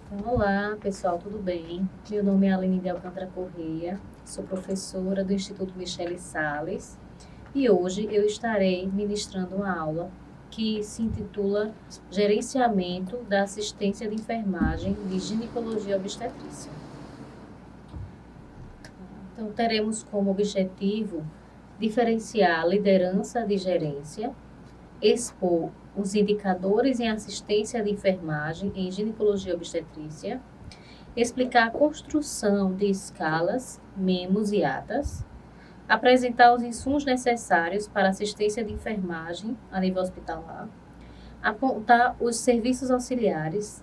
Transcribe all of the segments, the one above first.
Então, olá, pessoal, tudo bem? Meu nome é Aline de Alcântara Correia, sou professora do Instituto Michele Salles e hoje eu estarei ministrando uma aula que se intitula Gerenciamento da Assistência de Enfermagem de Ginecologia Obstetrícia. Então, teremos como objetivo diferenciar a liderança de gerência, expor os indicadores em assistência de enfermagem em ginecologia obstetrícia, explicar a construção de escalas, memos e atas, apresentar os insumos necessários para assistência de enfermagem a nível hospitalar, apontar os serviços auxiliares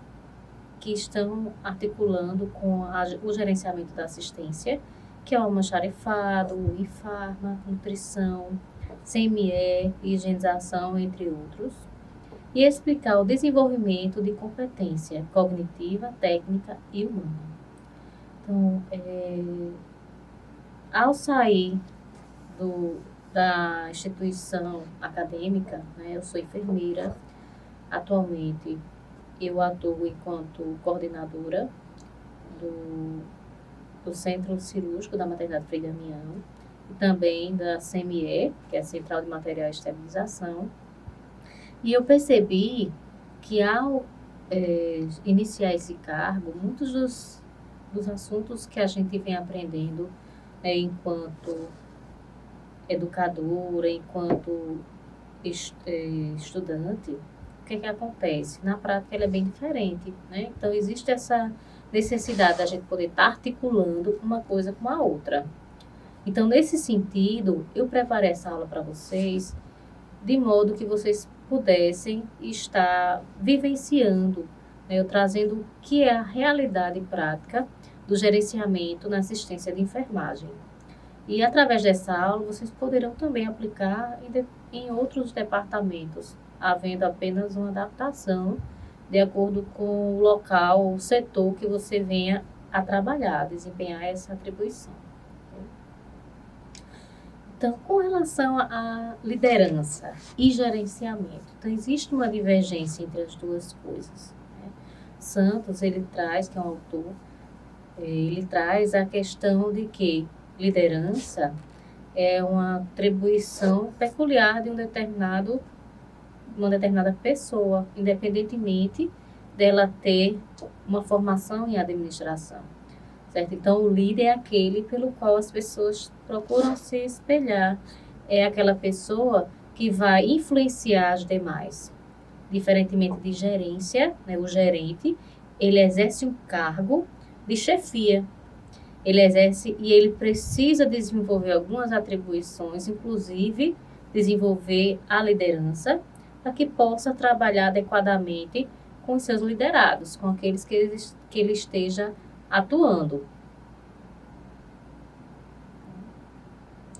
que estão articulando com o gerenciamento da assistência, que é o almoxarifado, o IFARMA, nutrição, CME, higienização, entre outros, e explicar o desenvolvimento de competência cognitiva, técnica e humana. Então, ao sair da instituição acadêmica, né, eu sou enfermeira, atualmente eu atuo enquanto coordenadora do Centro Cirúrgico da Maternidade Frei Damião, e também da CME, que é a Central de Material e Esterilização. E eu percebi que ao iniciar esse cargo, muitos dos assuntos que a gente vem aprendendo enquanto educadora, enquanto estudante, o que acontece? Na prática, ele é bem diferente, né? Então, existe essa necessidade da gente poder estar articulando uma coisa com a outra. Então, nesse sentido, eu preparei essa aula para vocês de modo que vocês pudessem estar vivenciando, né, eu trazendo o que é a realidade prática do gerenciamento na assistência de enfermagem. E através dessa aula, vocês poderão também aplicar em outros departamentos, havendo apenas uma adaptação de acordo com o local, o setor que você venha a trabalhar, desempenhar essa atribuição. Então, com relação à liderança e gerenciamento, então existe uma divergência entre as duas coisas, né? Santos, ele traz, que é um autor, ele traz a questão de que liderança é uma atribuição peculiar de uma determinada pessoa, independentemente dela ter uma formação em administração. Certo? Então, o líder é aquele pelo qual as pessoas procuram se espelhar. É aquela pessoa que vai influenciar as demais. Diferentemente de gerência, né, o gerente, ele exerce um cargo de chefia. Ele exerce e ele precisa desenvolver algumas atribuições, inclusive desenvolver a liderança, para que possa trabalhar adequadamente com os seus liderados, com aqueles que ele esteja atuando.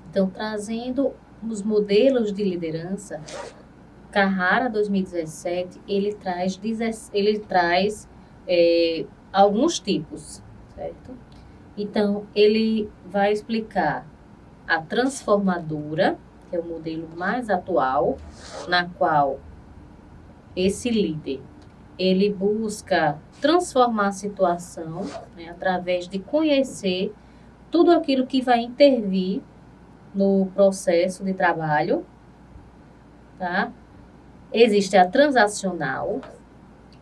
Então, trazendo os modelos de liderança, Carrara 2017, ele traz alguns tipos, certo? Então, ele vai explicar a transformadora, que é o modelo mais atual, na qual esse líder ele busca transformar a situação, né, através de conhecer tudo aquilo que vai intervir no processo de trabalho, tá? Existe a transacional,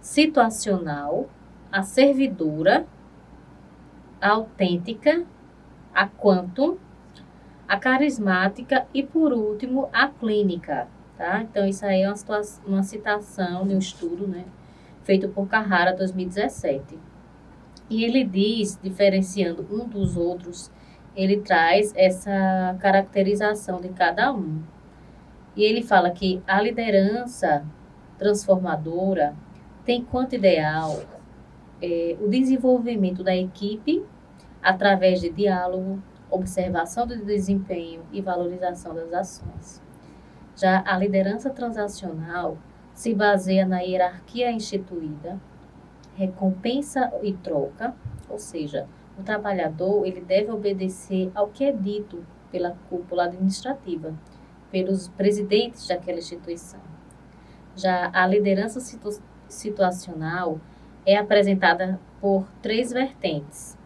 situacional, a servidora, a autêntica, a quantum, a carismática e, por último, a clínica, tá? Então, isso aí é uma citação de um estudo, né, feito por Carrara, 2017. E ele diz, diferenciando um dos outros, ele traz essa caracterização de cada um. E ele fala que a liderança transformadora tem quanto ideal o desenvolvimento da equipe através de diálogo, observação do desempenho e valorização das ações. Já a liderança transacional se baseia na hierarquia instituída, recompensa e troca, ou seja, o trabalhador ele deve obedecer ao que é dito pela cúpula administrativa, pelos presidentes daquela instituição. Já a liderança situacional é apresentada por 3 vertentes.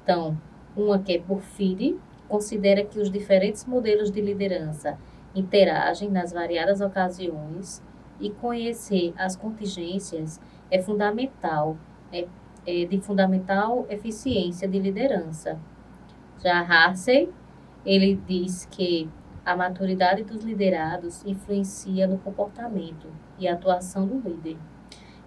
Então, uma que é por FIDE, considera que os diferentes modelos de liderança interagem nas variadas ocasiões e conhecer as contingências é fundamental, é de fundamental eficiência de liderança. Já Harsey, ele diz que a maturidade dos liderados influencia no comportamento e atuação do líder,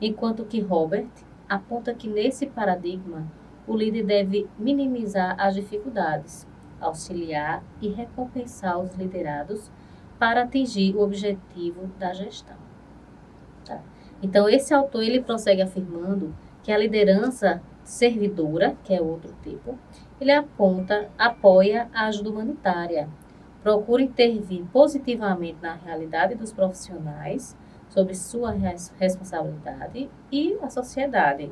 enquanto que Robert aponta que nesse paradigma o líder deve minimizar as dificuldades, auxiliar e recompensar os liderados para atingir o objetivo da gestão. Tá? Então, esse autor ele prossegue afirmando que a liderança servidora, que é outro tipo, ele apoia a ajuda humanitária, procura intervir positivamente na realidade dos profissionais, sobre sua responsabilidade e a sociedade.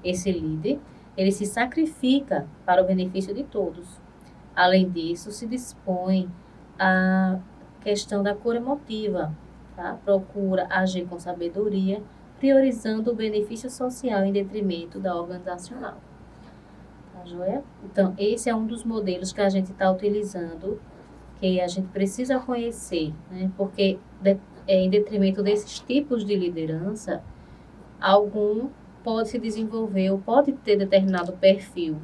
Esse líder, ele se sacrifica para o benefício de todos. Além disso, se dispõe à questão da cura emotiva, tá? Procura agir com sabedoria, priorizando o benefício social em detrimento da organizacional. Tá, joia? Então, esse é um dos modelos que a gente está utilizando, que a gente precisa conhecer, né? Porque em detrimento desses tipos de liderança, algum pode se desenvolver ou pode ter determinado perfil,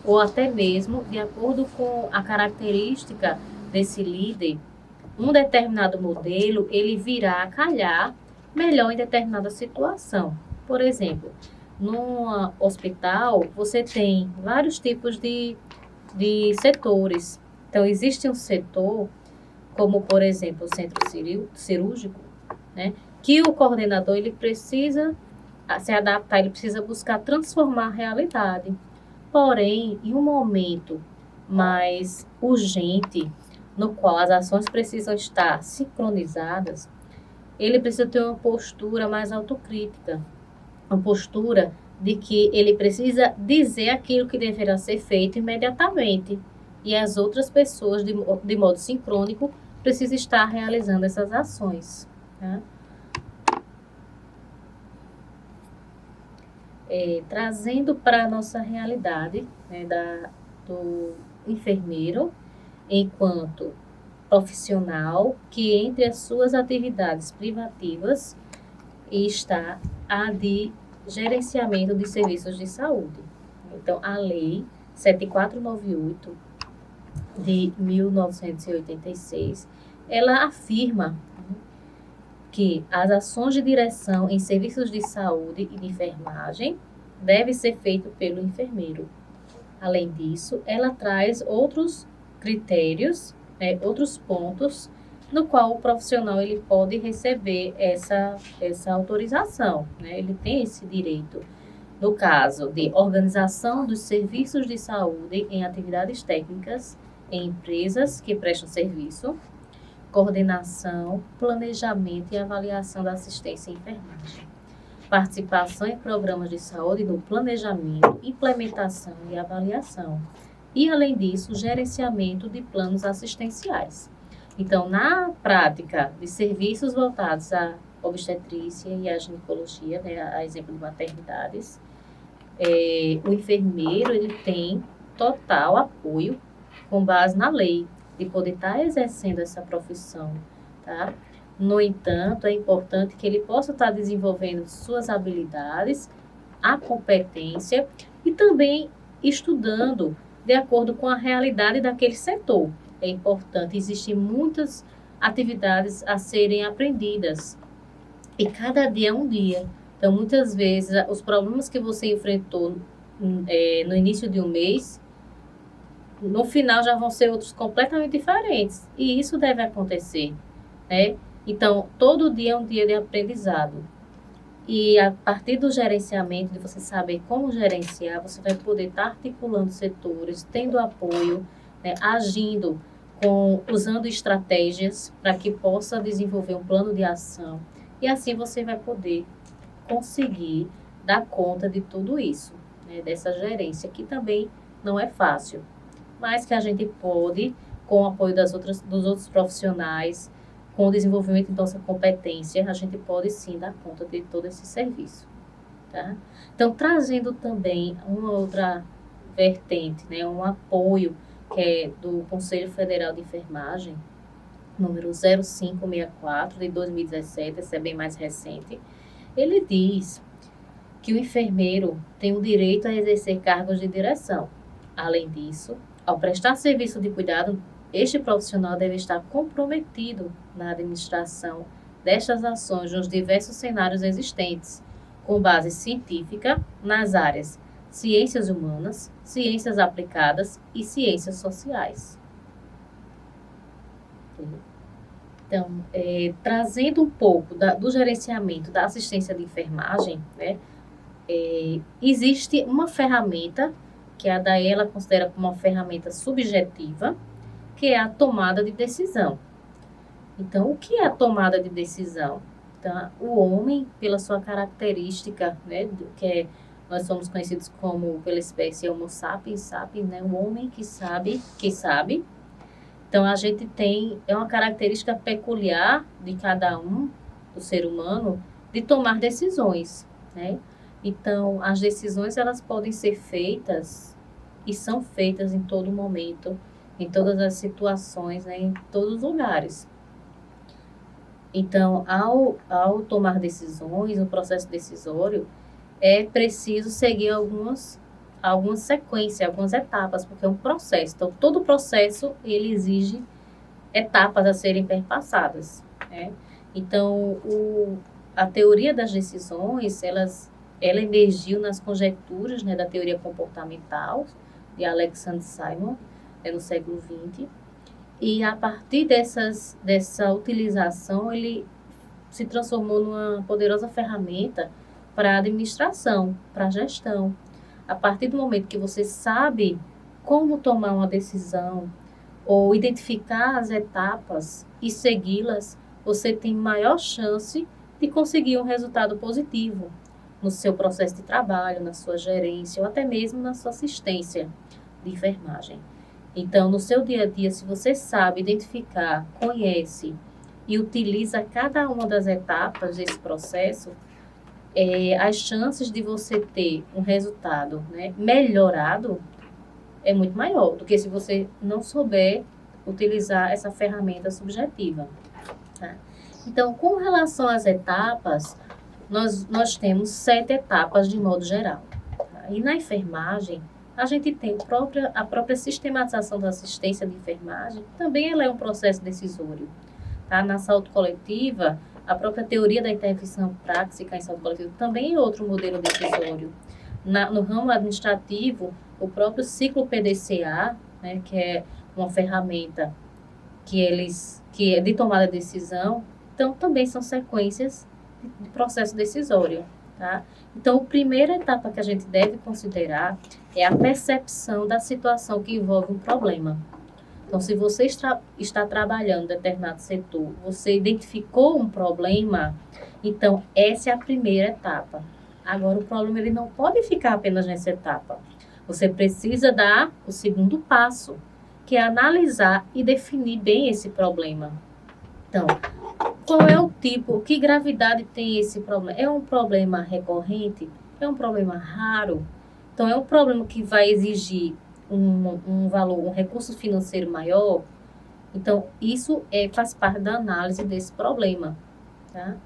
ou até mesmo, de acordo com a característica desse líder, um determinado modelo, ele virá a calhar melhor em determinada situação. Por exemplo, num hospital, você tem vários tipos de setores. Então, existe um setor, como, por exemplo, o centro cirúrgico, né, que o coordenador ele precisa se adaptar, ele precisa buscar transformar a realidade. Porém, em um momento mais urgente, no qual as ações precisam estar sincronizadas, ele precisa ter uma postura mais autocrítica, uma postura de que ele precisa dizer aquilo que deverá ser feito imediatamente, e as outras pessoas, de modo sincrônico, precisam estar realizando essas ações. Tá? Trazendo para a nossa realidade, né, do enfermeiro, enquanto profissional, que entre as suas atividades privativas está a de gerenciamento de serviços de saúde. Então, a Lei 7498 de 1986, ela afirma que as ações de direção em serviços de saúde e de enfermagem devem ser feitas pelo enfermeiro. Além disso, ela traz outros critérios, né, outros pontos, no qual o profissional ele pode receber essa autorização, né? Ele tem esse direito. No caso de organização dos serviços de saúde em atividades técnicas em empresas que prestam serviço, coordenação, planejamento e avaliação da assistência e enfermagem, participação em programas de saúde no planejamento, implementação e avaliação, e, além disso, gerenciamento de planos assistenciais. Então, na prática de serviços voltados à obstetrícia e à ginecologia, né, a exemplo de maternidades, o enfermeiro ele tem total apoio com base na lei de poder estar exercendo essa profissão, tá? No entanto, é importante que ele possa estar desenvolvendo suas habilidades, a competência e também estudando de acordo com a realidade daquele setor. É importante, existem muitas atividades a serem aprendidas e cada dia é um dia. Então, muitas vezes, os problemas que você enfrentou no início de um mês, no final já vão ser outros completamente diferentes. E isso deve acontecer, né? Então, todo dia é um dia de aprendizado. E a partir do gerenciamento, de você saber como gerenciar, você vai poder estar articulando setores, tendo apoio, né, agindo, usando estratégias para que possa desenvolver um plano de ação. E assim você vai poder conseguir dar conta de tudo isso, né, dessa gerência, que também não é fácil, mas que a gente pode, com o apoio dos outros profissionais, com o desenvolvimento da nossa competência, a gente pode sim dar conta de todo esse serviço. Tá? tá? Então, trazendo também uma outra vertente, né, um apoio que é do Conselho Federal de Enfermagem, número 0564 de 2017, esse é bem mais recente, ele diz que o enfermeiro tem o direito a exercer cargos de direção. Além disso, ao prestar serviço de cuidado, este profissional deve estar comprometido na administração destas ações nos diversos cenários existentes, com base científica nas áreas ciências humanas, ciências aplicadas e ciências sociais. Então, trazendo um pouco do gerenciamento da assistência de enfermagem, né, existe uma ferramenta que a DAE ela considera como uma ferramenta subjetiva, que é a tomada de decisão. Então, o que é a tomada de decisão? Então, o homem, pela sua característica, né, nós somos conhecidos como, pela espécie Homo sapiens sapiens, né, o homem que sabe. Então, a gente é uma característica peculiar de cada um, do ser humano, de tomar decisões, né? Então, as decisões, elas podem ser feitas e são feitas em todo momento, em todas as situações, né, em todos os lugares. Então, ao tomar decisões, no processo decisório, é preciso seguir algumas sequências, algumas etapas, porque é um processo. Então, todo processo, ele exige etapas a serem perpassadas, né? Então, a teoria das decisões, ela emergiu nas conjecturas, né, da teoria comportamental, de Alexander Simon, no século XX. E, a partir dessa utilização, ele se transformou numa poderosa ferramenta para a administração, para a gestão. A partir do momento que você sabe como tomar uma decisão ou identificar as etapas e segui-las, você tem maior chance de conseguir um resultado positivo no seu processo de trabalho, na sua gerência ou até mesmo na sua assistência de enfermagem. Então, no seu dia a dia, se você sabe identificar, conhece e utiliza cada uma das etapas desse processo, as chances de você ter um resultado, né, melhorado é muito maior do que se você não souber utilizar essa ferramenta subjetiva. Tá? Então, com relação às etapas, nós temos 7 etapas de modo geral. Tá? E na enfermagem, a gente tem a própria sistematização da assistência de enfermagem, também ela é um processo decisório. Tá? Na saúde coletiva, a própria teoria da intervenção prática em saúde coletiva também é outro modelo decisório. No ramo administrativo, o próprio ciclo PDCA, né, que é uma ferramenta que é de tomada de decisão, então também são sequências de processo decisório. Tá? Então, a primeira etapa que a gente deve considerar é a percepção da situação que envolve um problema. Então, se você está trabalhando em determinado setor, você identificou um problema, então essa é a primeira etapa. Agora, o problema ele não pode ficar apenas nessa etapa. Você precisa dar o segundo passo, que é analisar e definir bem esse problema. Então, qual é o tipo, que gravidade tem esse problema? É um problema recorrente? É um problema raro? Então, é um problema que vai exigir um valor, um recurso financeiro maior? Então, isso faz parte da análise desse problema. Tá?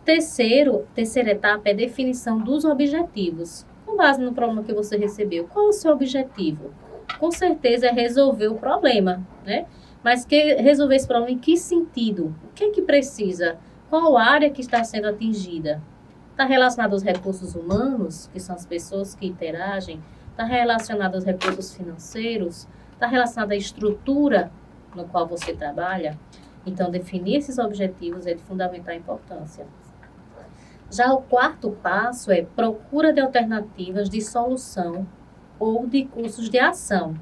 Terceira etapa é a definição dos objetivos. Com base no problema que você recebeu, qual é o seu objetivo? Com certeza é resolver o problema, né? Mas resolver esse problema em que sentido? O que é que precisa? Qual área que está sendo atingida? Está relacionado aos recursos humanos, que são as pessoas que interagem? Está relacionado aos recursos financeiros? Está relacionado à estrutura no qual você trabalha? Então, definir esses objetivos é de fundamental importância. Já o quarto passo é procura de alternativas de solução ou de cursos de ação.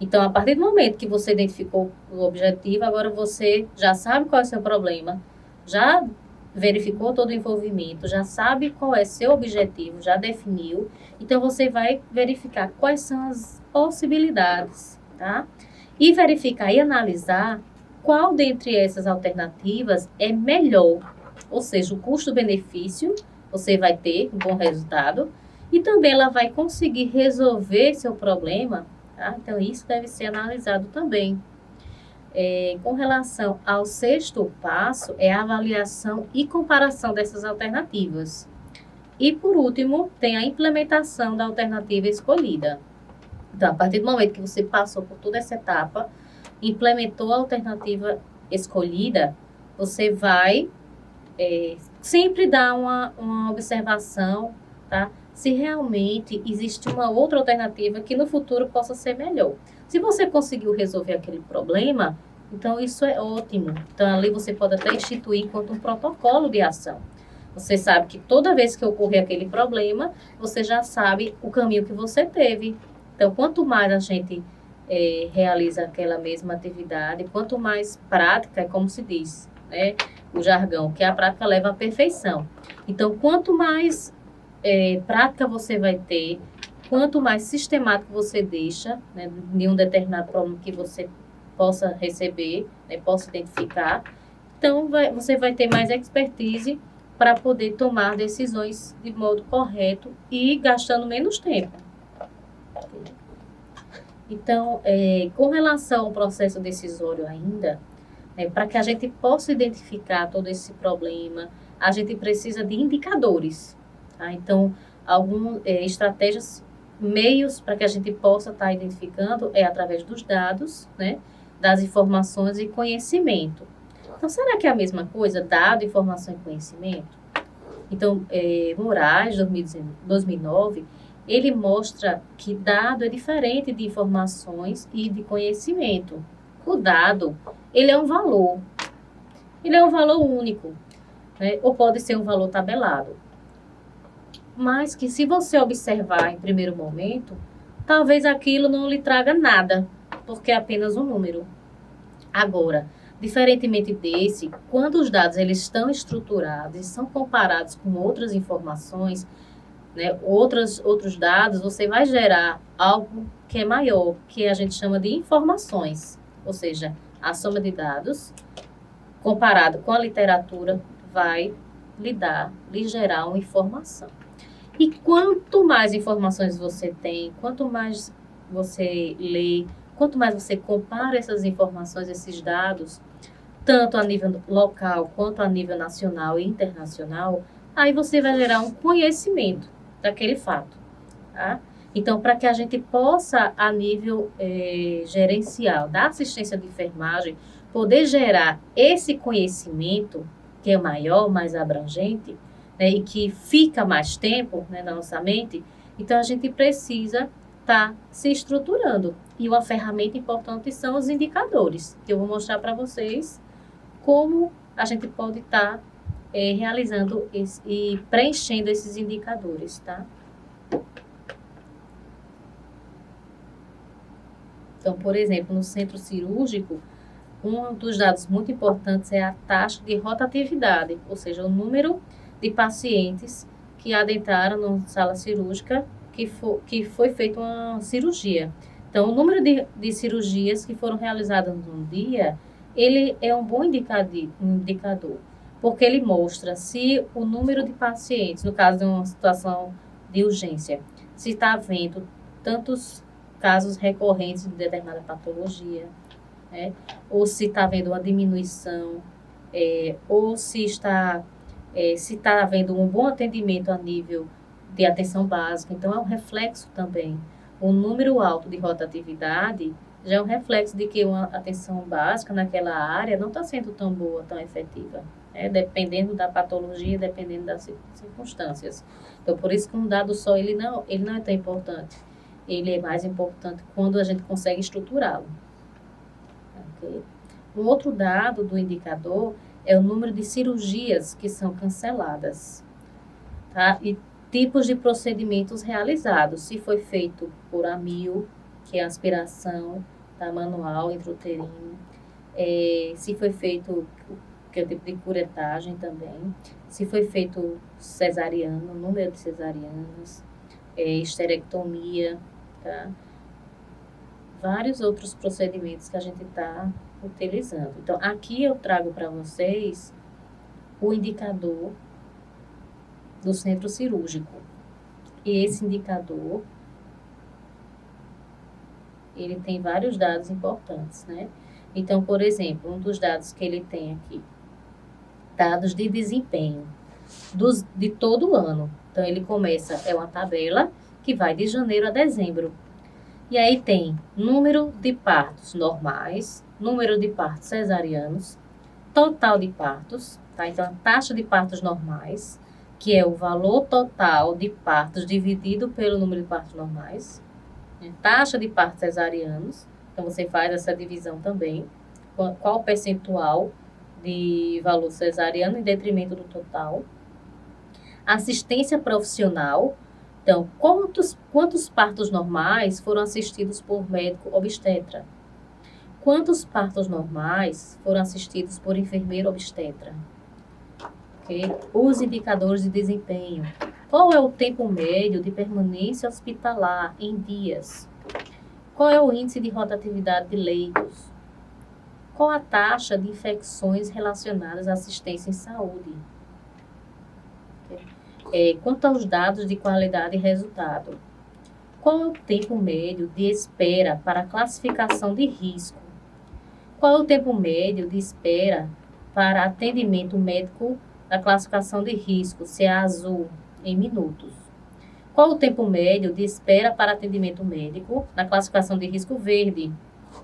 Então, a partir do momento que você identificou o objetivo, agora você já sabe qual é o seu problema, já verificou todo o envolvimento, já sabe qual é seu objetivo, já definiu. Então, você vai verificar quais são as possibilidades, tá? E verificar e analisar qual dentre essas alternativas é melhor, ou seja, o custo-benefício, você vai ter um bom resultado e também ela vai conseguir resolver seu problema, tá? Então, isso deve ser analisado também. Com relação ao sexto passo, é a avaliação e comparação dessas alternativas. E, por último, tem a implementação da alternativa escolhida. Então, a partir do momento que você passou por toda essa etapa, implementou a alternativa escolhida, você vai sempre dar uma observação, tá? Se realmente existe uma outra alternativa que no futuro possa ser melhor. Se você conseguiu resolver aquele problema, então isso é ótimo. Então, ali você pode até instituir enquanto um protocolo de ação. Você sabe que toda vez que ocorrer aquele problema, você já sabe o caminho que você teve. Então, quanto mais a gente realiza aquela mesma atividade, quanto mais prática, é como se diz, né? O jargão, que a prática leva à perfeição. Então, quanto mais prática você vai ter, quanto mais sistemático você deixa, né, de um determinado problema que você possa receber, né, possa identificar, então você vai ter mais expertise para poder tomar decisões de modo correto e gastando menos tempo. Então, com relação ao processo decisório ainda, para que a gente possa identificar todo esse problema, a gente precisa de indicadores. Tá? Então, algumas estratégias, meios para que a gente possa estar identificando através dos dados, né, das informações e conhecimento. Então, será que é a mesma coisa, dado, informação e conhecimento? Então, Moraes, 2009, ele mostra que dado é diferente de informações e de conhecimento. O dado, ele é um valor. Ele é um valor único, né? Ou pode ser um valor tabelado. Mas que se você observar em primeiro momento, talvez aquilo não lhe traga nada, porque é apenas um número. Agora, diferentemente desse, quando os dados eles estão estruturados e são comparados com outras informações, né, outros dados, você vai gerar algo que é maior, que a gente chama de informações. Ou seja, a soma de dados, comparado com a literatura, vai lhe gerar uma informação. E quanto mais informações você tem, quanto mais você lê, quanto mais você compara essas informações, esses dados, tanto a nível local quanto a nível nacional e internacional, aí você vai gerar um conhecimento daquele fato, tá? Então, para que a gente possa, a nível gerencial da assistência de enfermagem, poder gerar esse conhecimento, que é maior, mais abrangente, né, e que fica mais tempo, né, na nossa mente, então a gente precisa estar se estruturando. E uma ferramenta importante são os indicadores, que eu vou mostrar para vocês como a gente pode estar realizando e preenchendo esses indicadores, tá? Então, por exemplo, no centro cirúrgico, um dos dados muito importantes é a taxa de rotatividade, ou seja, o número de pacientes que adentraram na sala cirúrgica que foi feita uma cirurgia. Então, o número de cirurgias que foram realizadas num dia, ele é um bom indicador, porque ele mostra se o número de pacientes, no caso de uma situação de urgência, se está havendo tantos casos recorrentes de determinada patologia, né? Ou se está havendo uma diminuição, ou se está havendo um bom atendimento a nível de atenção básica. Então, é um reflexo também. O número alto de rotatividade já é um reflexo de que uma atenção básica naquela área não está sendo tão boa, tão efetiva, né? Dependendo da patologia, dependendo das circunstâncias. Então, por isso que um dado só, ele não é tão importante. Ele é mais importante quando a gente consegue estruturá-lo. Okay? Um outro dado do indicador é o número de cirurgias que são canceladas, tá? E tipos de procedimentos realizados. Se foi feito por AMIO, que é aspiração, tá? Manual, intrauterino. Se foi feito, que é o tipo de curetagem também. Se foi feito cesariano, número de cesarianas, esterectomia, tá? Vários outros procedimentos que a gente está utilizando. Então, aqui eu trago para vocês o indicador do centro cirúrgico. E esse indicador, ele tem vários dados importantes, né? Então, por exemplo, um dos dados que ele tem aqui, dados de desempenho de todo o ano. Então, ele começa, é uma tabela que vai de janeiro a dezembro. E aí tem número de partos normais, número de partos cesarianos, total de partos, tá? Então, a taxa de partos normais, que é o valor total de partos dividido pelo número de partos normais, né? Taxa de partos cesarianos, então você faz essa divisão também, qual o percentual de valor cesariano em detrimento do total. Assistência profissional, então, quantos partos normais foram assistidos por médico obstetra? Quantos partos normais foram assistidos por enfermeiro obstetra? Okay? Os indicadores de desempenho. Qual é o tempo médio de permanência hospitalar em dias? Qual é o índice de rotatividade de leitos? Qual a taxa de infecções relacionadas à assistência em saúde? Quanto aos dados de qualidade e resultado? Qual é o tempo médio de espera para a classificação de risco? Qual é o tempo médio de espera para atendimento médico da classificação de risco, se é azul, em minutos? Qual o tempo médio de espera para atendimento médico na classificação de risco verde,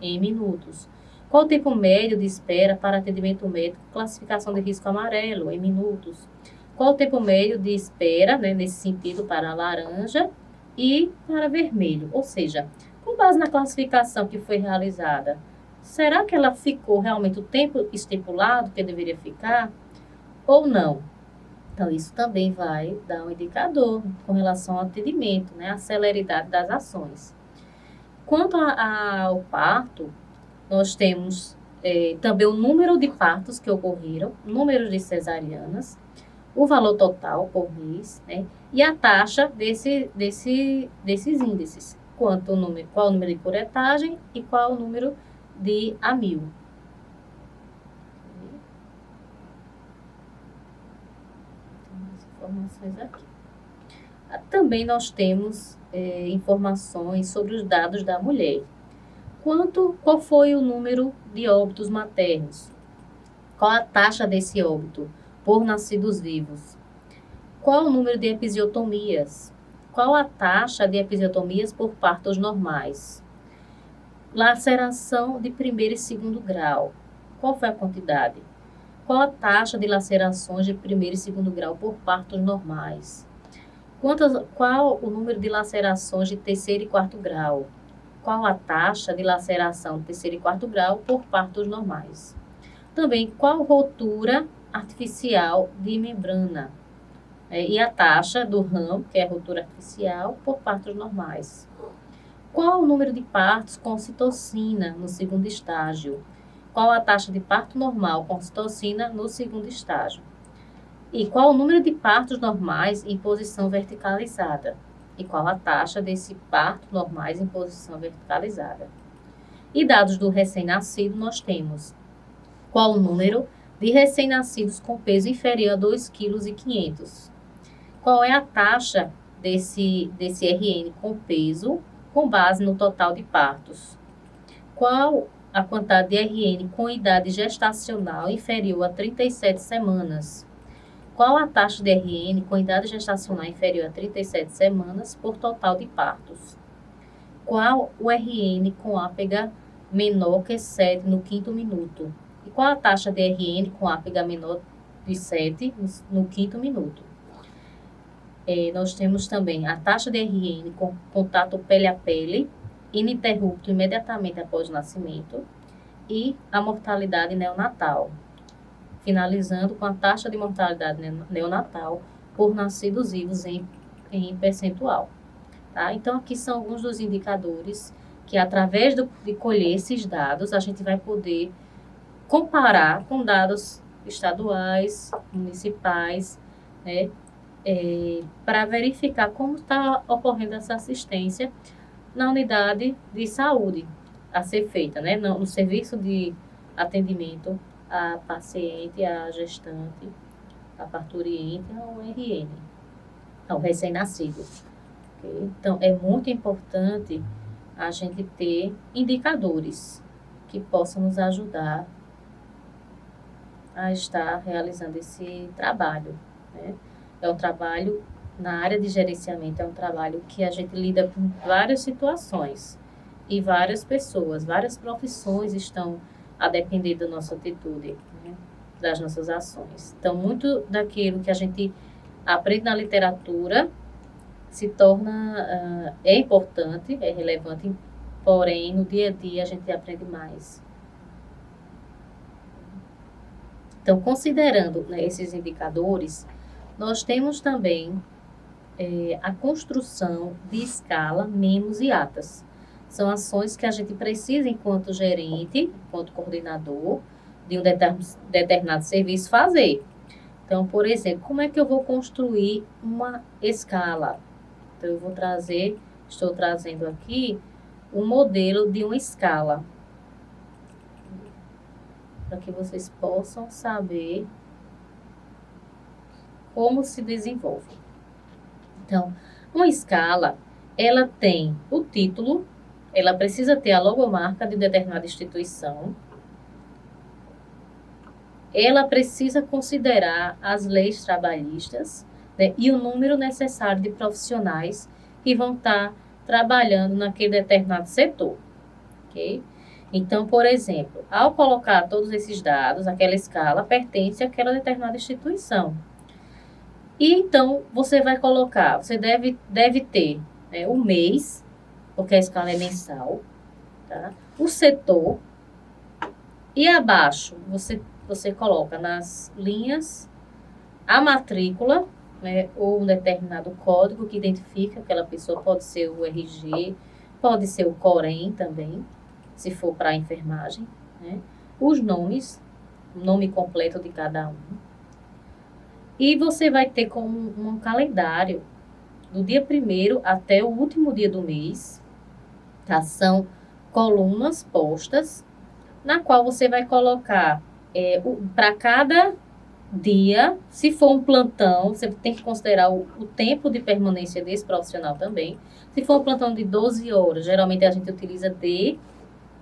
em minutos? Qual o tempo médio de espera para atendimento médico classificação de risco amarelo, em minutos? Qual o tempo médio de espera, né, nesse sentido, para laranja e para vermelho? Ou seja, com base na classificação que foi realizada, será que ela ficou realmente o tempo estipulado que deveria ficar ou não? Então, isso também vai dar um indicador com relação ao atendimento, né, a celeridade das ações. Quanto ao parto, nós temos também o número de partos que ocorreram, número de cesarianas, o valor total por mês, né, e a taxa desses índices, qual o número de curetagem e qual o número de AMIL. Informações aqui. Também nós temos informações sobre os dados da mulher. Qual foi o número de óbitos maternos? Qual a taxa desse óbito por nascidos vivos? Qual o número de episiotomias? Qual a taxa de episiotomias por partos normais? Laceração de primeiro e segundo grau. Qual foi a quantidade? Qual a taxa de lacerações de primeiro e segundo grau por partos normais? Qual o número de lacerações de terceiro e quarto grau? Qual a taxa de laceração de terceiro e quarto grau por partos normais? Também, qual rotura artificial de membrana? E a taxa do RAM, que é a rotura artificial, por partos normais? Qual o número de partos com ocitocina no segundo estágio? Qual a taxa de parto normal com ocitocina no segundo estágio? E qual o número de partos normais em posição verticalizada? E qual a taxa desse parto normais em posição verticalizada? E dados do recém-nascido, nós temos qual o número de recém-nascidos com peso inferior a 2,5 kg? Qual é a taxa desse RN com peso com base no total de partos? Qual a quantidade de RN com idade gestacional inferior a 37 semanas? Qual a taxa de RN com idade gestacional inferior a 37 semanas por total de partos? Qual o RN com ápega menor que 7 no quinto minuto? E qual a taxa de RN com ápega menor de 7 no quinto minuto? Nós temos também a taxa de RN com contato pele a pele, ininterrupto imediatamente após o nascimento, e a mortalidade neonatal, finalizando com a taxa de mortalidade neonatal por nascidos vivos em percentual. Tá? Então, aqui são alguns dos indicadores que, através de colher esses dados, a gente vai poder comparar com dados estaduais, municipais, né, para verificar como está ocorrendo essa assistência na unidade de saúde a ser feita, né, no serviço de atendimento à paciente, à gestante, à parturiente, ao RN. ao recém-nascido. Okay? Então, é muito importante a gente ter indicadores que possam nos ajudar a estar realizando esse trabalho, né? É um trabalho, na área de gerenciamento, é um trabalho que a gente lida com várias situações e várias pessoas, várias profissões estão a depender da nossa atitude, né? Das nossas ações. Então, muito daquilo que a gente aprende na literatura se torna, é importante, é relevante, porém, no dia a dia a gente aprende mais. Então, considerando, né, esses indicadores, nós temos também a construção de escala, memos e atas. São ações que a gente precisa, enquanto gerente, enquanto coordenador de um determinado serviço, fazer. Então, por exemplo, como é que eu vou construir uma escala? Então, estou trazendo aqui um modelo de uma escala, para que vocês possam saber como se desenvolve. Então, uma escala, ela tem o título, ela precisa ter a logomarca de determinada instituição, ela precisa considerar as leis trabalhistas, né, e o número necessário de profissionais que vão estar trabalhando naquele determinado setor, ok? Então, por exemplo, ao colocar todos esses dados, aquela escala pertence àquela determinada instituição. E então, você vai colocar, você deve ter, né, o mês, porque a escala é mensal, tá? O setor, e abaixo você coloca nas linhas a matrícula, né, ou um determinado código que identifica aquela pessoa, pode ser o RG, pode ser o COREN também, se for para a enfermagem, né? Os nomes, o nome completo de cada um. E você vai ter como um calendário do dia 1º até o último dia do mês, tá? São colunas postas, na qual você vai colocar para cada dia, se for um plantão, você tem que considerar o tempo de permanência desse profissional também. Se for um plantão de 12 horas, geralmente a gente utiliza D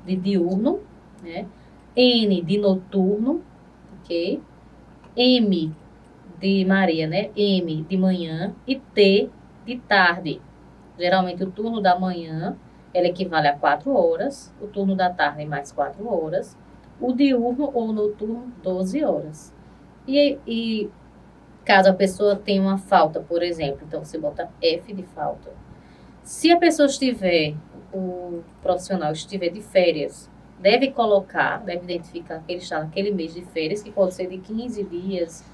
de diurno, né? N de noturno, ok? M de Maria, né? M de manhã e T de tarde. Geralmente o turno da manhã, ela equivale a 4 horas, o turno da tarde mais 4 horas, o diurno ou noturno 12 horas. E caso a pessoa tenha uma falta, por exemplo, então você bota F de falta. Se a pessoa estiver, o profissional estiver de férias, deve identificar que ele está naquele mês de férias, que pode ser de 15 dias,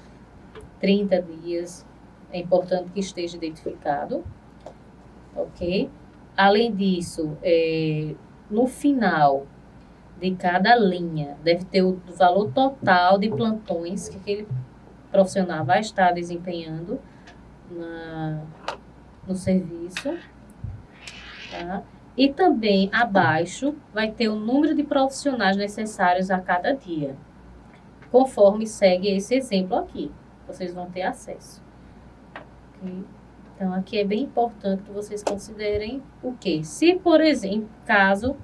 30 dias, é importante que esteja identificado, ok? Além disso, no final de cada linha, deve ter o valor total de plantões que aquele profissional vai estar desempenhando no serviço, tá? E também abaixo vai ter o número de profissionais necessários a cada dia, conforme segue esse exemplo aqui. Vocês vão ter acesso. Okay? Então, aqui é bem importante que vocês considerem o quê? Se, por exemplo, caso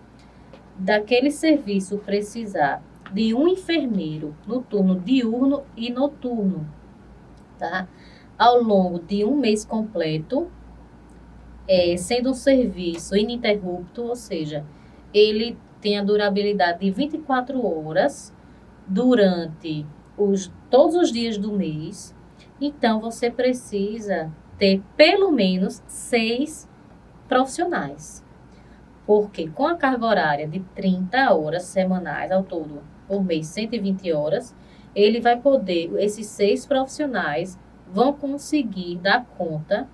daquele serviço precisar de um enfermeiro no turno diurno e noturno, tá? Ao longo de um mês completo, sendo um serviço ininterrupto, ou seja, ele tem a durabilidade de 24 horas durante todos os dias do mês. Então, você precisa ter pelo menos 6 profissionais. Porque com a carga horária de 30 horas semanais ao todo, por mês 120 horas, ele vai poder, esses 6 profissionais vão conseguir dar conta,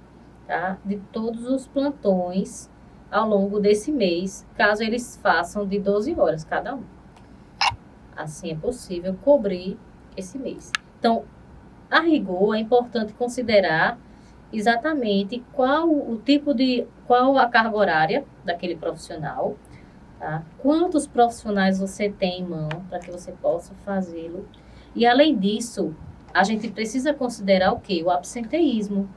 tá, de todos os plantões ao longo desse mês, caso eles façam de 12 horas cada um. Assim é possível cobrir esse mês. Então, a rigor, é importante considerar exatamente qual a carga horária daquele profissional, tá? Quantos profissionais você tem em mão para que você possa fazê-lo. E, além disso, a gente precisa considerar o quê? O absenteísmo.